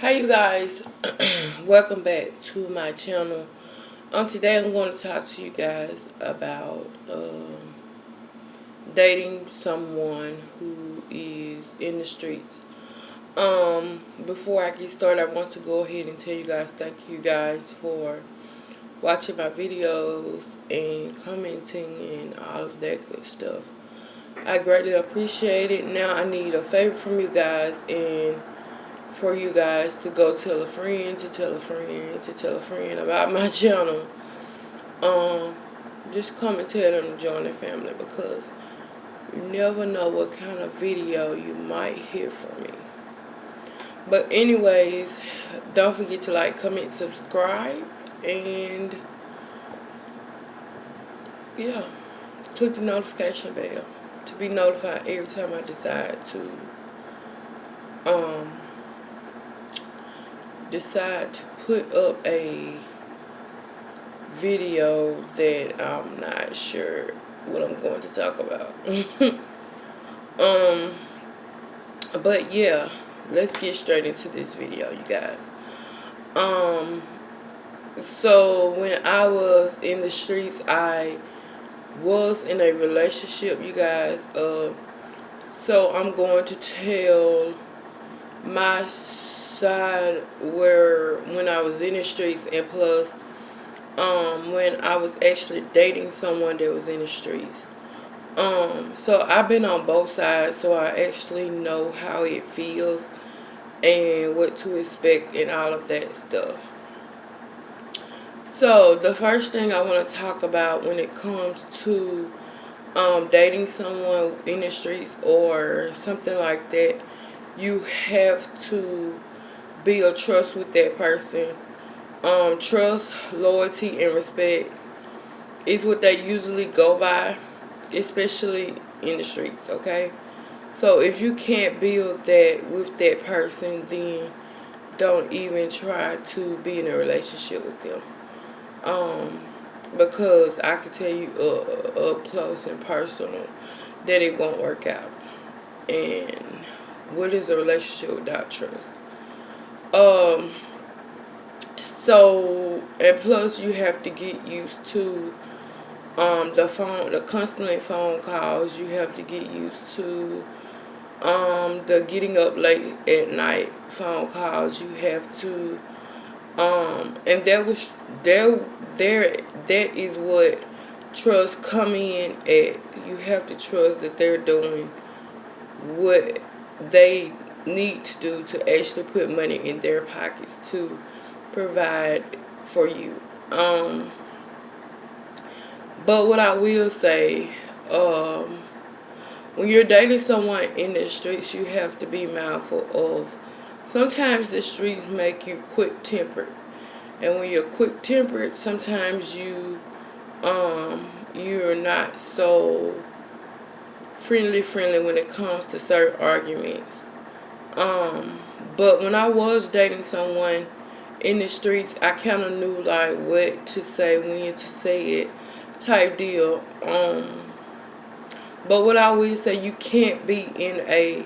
Hi you guys, welcome back to my channel. Today I'm going to talk to you guys about dating someone who is in the streets. Before I get started, I want to go ahead and tell you guys thank you guys for watching my videos and commenting and all of that good stuff. I greatly appreciate it. Now I need a favor from you guys, and for you guys to go tell a friend, to tell a friend, to tell a friend about my channel. Just come and tell them to join the family, because you never know what kind of video you might hear from me. But anyways, don't forget to like, comment, subscribe, and yeah, click the notification bell to be notified every time I decide to put up a video that I'm not sure what I'm going to talk about. But yeah, let's get straight into this video, you guys. So when I was in the streets, I was in a relationship, you guys. So I'm going to tell my side where when I was in the streets, and plus when I was actually dating someone that was in the streets. So I've been on both sides, so I actually know how it feels and what to expect and all of that stuff. So the first thing I want to talk about when it comes to dating someone in the streets or something like that, you have to build trust with that person. Trust, loyalty, and respect is what they usually go by, especially in the streets, okay? So if you can't build that with that person, then don't even try to be in a relationship with them. Because I can tell you up close and personal that it won't work out. And what is a relationship without trust? So, and plus you have to get used to the constantly phone calls. You have to get used to the getting up late at night phone calls. You have to and that is what trust come in at. You have to trust that they're doing what they need to do to actually put money in their pockets to provide for you. But what I will say, when you're dating someone in the streets, you have to be mindful of, sometimes the streets make you quick-tempered. And when you're quick-tempered, sometimes you're not so friendly when it comes to certain arguments. But when I was dating someone in the streets, I kind of knew like what to say, when to say it, type deal. But what I will say, you can't be in a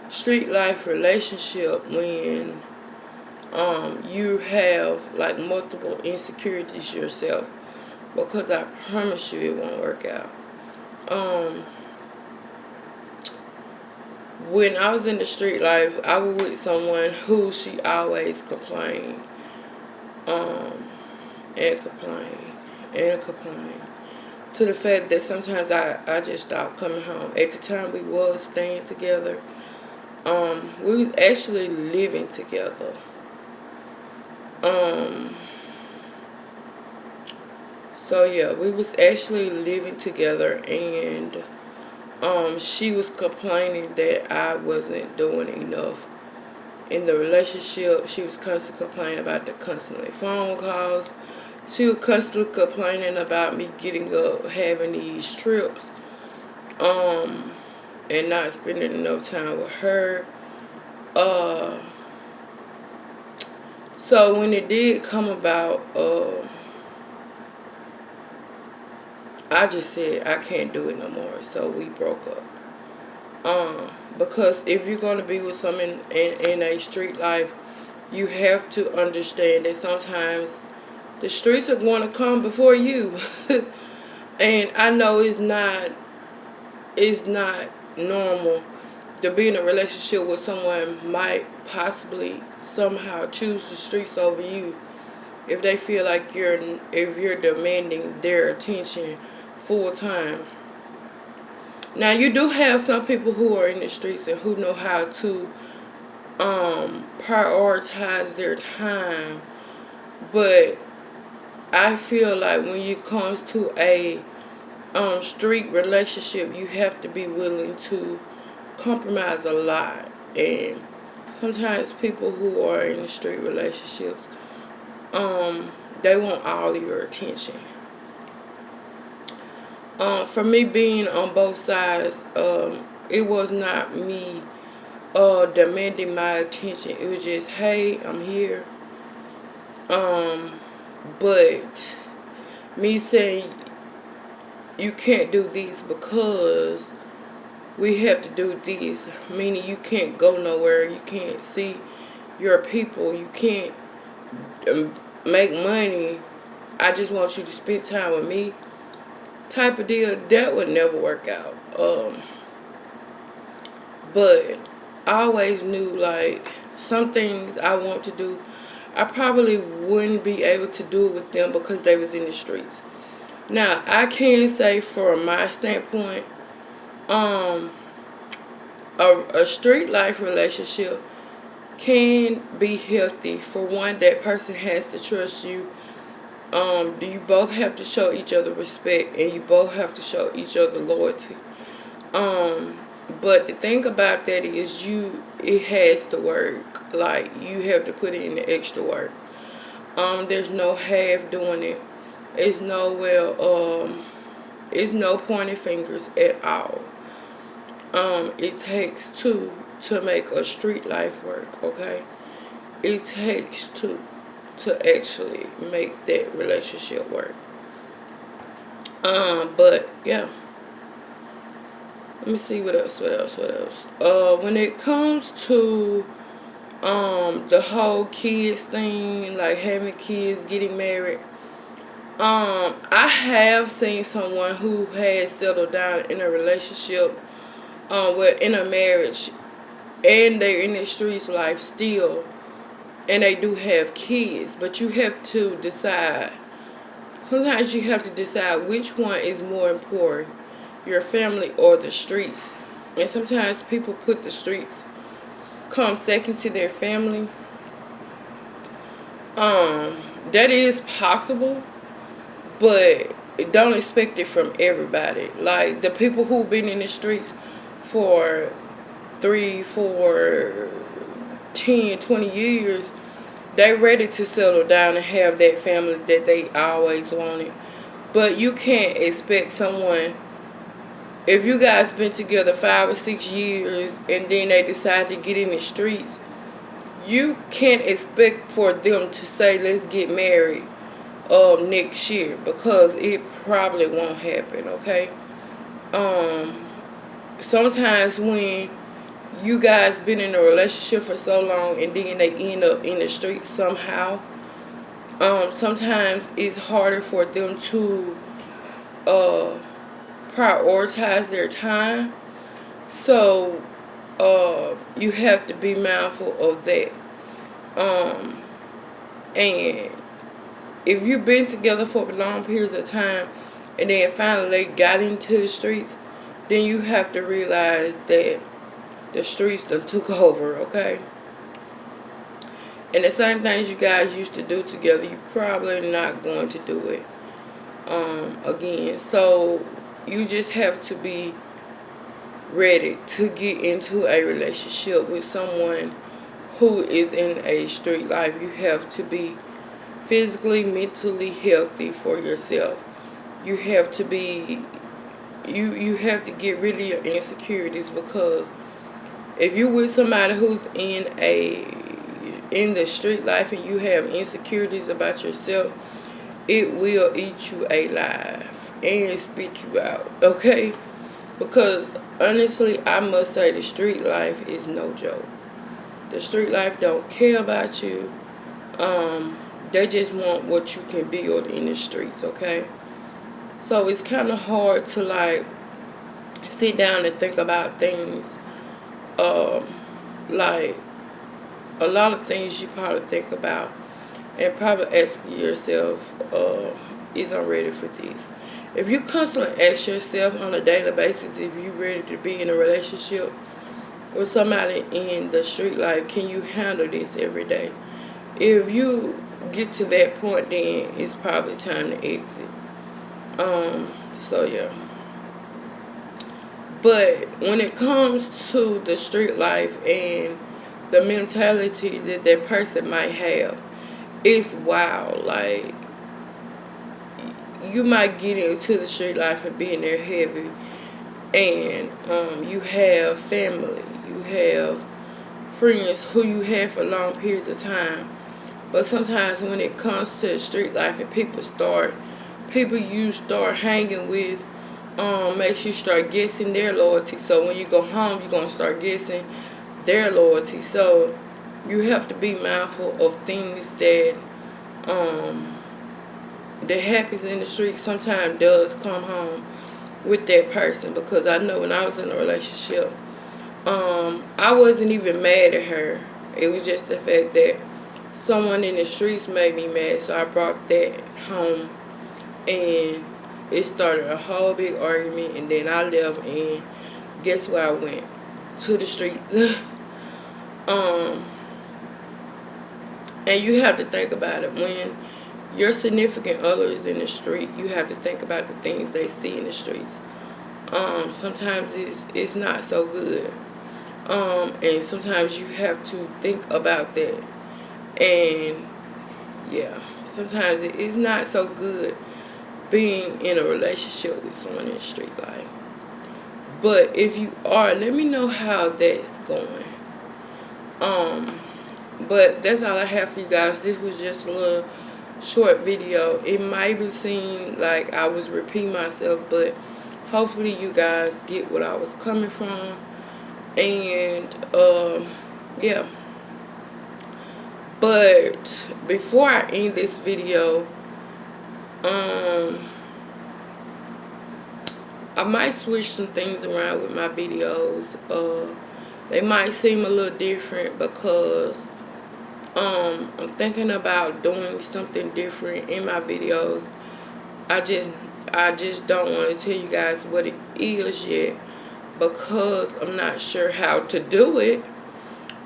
street life relationship when you have like multiple insecurities yourself, because I promise you it won't work out. When I was in the street life, I was with someone who she always complained, and complained, and complained, to the fact that sometimes I just stopped coming home. At the time we was staying together, we was actually living together. So yeah, we was actually living together, and she was complaining that I wasn't doing enough in the relationship. She was constantly complaining about the constantly phone calls. She was constantly complaining about me getting up, having these trips, and not spending enough time with her. So when it did come about, I just said I can't do it no more. So we broke up. Because if you're gonna be with someone in a street life, you have to understand that sometimes the streets are going to come before you. And I know it's not normal to be in a relationship with someone might possibly somehow choose the streets over you if they feel like you're demanding their attention full time. Now you do have some people who are in the streets and who know how to prioritize their time, but I feel like when it comes to a street relationship, you have to be willing to compromise a lot. And sometimes people who are in the street relationships, they want all your attention. For me being on both sides, it was not me demanding my attention. It was just, hey, I'm here. But me saying you can't do this because we have to do this, meaning you can't go nowhere, you can't see your people, you can't make money, I just want you to spend time with me type of deal, that would never work out. But I always knew like some things I want to do, I probably wouldn't be able to do it with them because they was in the streets. Now I can say from my standpoint, um, a street life relationship can be healthy. For one, that person has to trust you. You both have to show each other respect, and you both have to show each other loyalty. But the thing about that is it has to work. Like, you have to put in the extra work. There's no half doing it. It's no, it's no pointing fingers at all. It takes two to make a street life work, okay? It takes two to actually make that relationship work. But yeah. Let me see what else. When it comes to the whole kids thing, like having kids, getting married, I have seen someone who has settled down in a relationship, in a marriage, and they're in the streets life still, and they do have kids, but you have to decide. Sometimes you have to decide which one is more important, your family or the streets. And sometimes people put the streets come second to their family. That is possible, but don't expect it from everybody. Like the people who've been in the streets for 3, 4, 10, 20 years, they ready to settle down and have that family that they always wanted. But you can't expect someone, if you guys been together 5 or 6 years and then they decide to get in the streets, you can't expect for them to say let's get married next year, because it probably won't happen, okay? Sometimes when you guys been in a relationship for so long and then they end up in the streets somehow, sometimes it's harder for them to prioritize their time. So you have to be mindful of that. And if you've been together for long periods of time and then finally got into the streets, then you have to realize that the streets done took over, okay? And the same things you guys used to do together, you probably not going to do it again. So you just have to be ready to get into a relationship with someone who is in a street life. You have to be physically, mentally healthy for yourself. You have to be, you have to get rid of your insecurities, because if you're with somebody who's in the street life and you have insecurities about yourself, it will eat you alive and spit you out, okay? Because honestly, I must say the street life is no joke. The street life don't care about you. They just want what you can build in the streets, okay? So it's kind of hard to like sit down and think about things, like a lot of things you probably think about and probably ask yourself, is I'm ready for this? If you constantly ask yourself on a daily basis if you're ready to be in a relationship with somebody in the street life, can you handle this every day? If you get to that point, then it's probably time to exit. So yeah. But when it comes to the street life and the mentality that that person might have, it's wild. Like, you might get into the street life and be in there heavy, and you have family, you have friends who you have for long periods of time. But sometimes when it comes to street life and people you start hanging with, makes you start guessing their loyalty. So when you go home, you're gonna start guessing their loyalty. So you have to be mindful of things that that happens in the street. Sometimes does come home with that person, because I know when I was in a relationship, I wasn't even mad at her. It was just the fact that someone in the streets made me mad, so I brought that home, and it started a whole big argument. And then I left, and guess where I went? To the streets. And you have to think about it. When your significant other is in the street, you have to think about the things they see in the streets. Sometimes it's not so good. And sometimes you have to think about that. And yeah, sometimes it is not so good being in a relationship with someone in the street life. But if you are, let me know how that's going. But that's all I have for you guys. This was just a little short video. It might be seem like I was repeating myself, but hopefully you guys get what I was coming from. And yeah. But before I end this video, I might switch some things around with my videos. They might seem a little different because I'm thinking about doing something different in my videos. I just don't want to tell you guys what it is yet, because I'm not sure how to do it.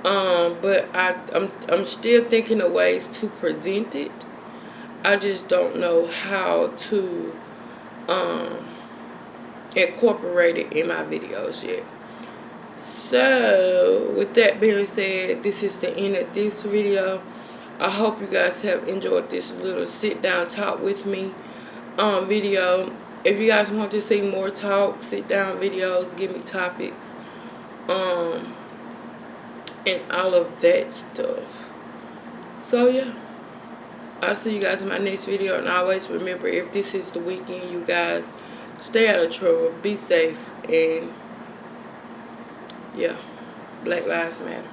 But I'm still thinking of ways to present it. I just don't know how to incorporate it in my videos yet. So with that being said, this is the end of this video. I hope you guys have enjoyed this little sit down talk with me video. If you guys want to see more talk, sit down videos, give me topics, and all of that stuff. So yeah, I'll see you guys in my next video. And always remember, if this is the weekend, you guys stay out of trouble, be safe, and yeah, Black Lives Matter.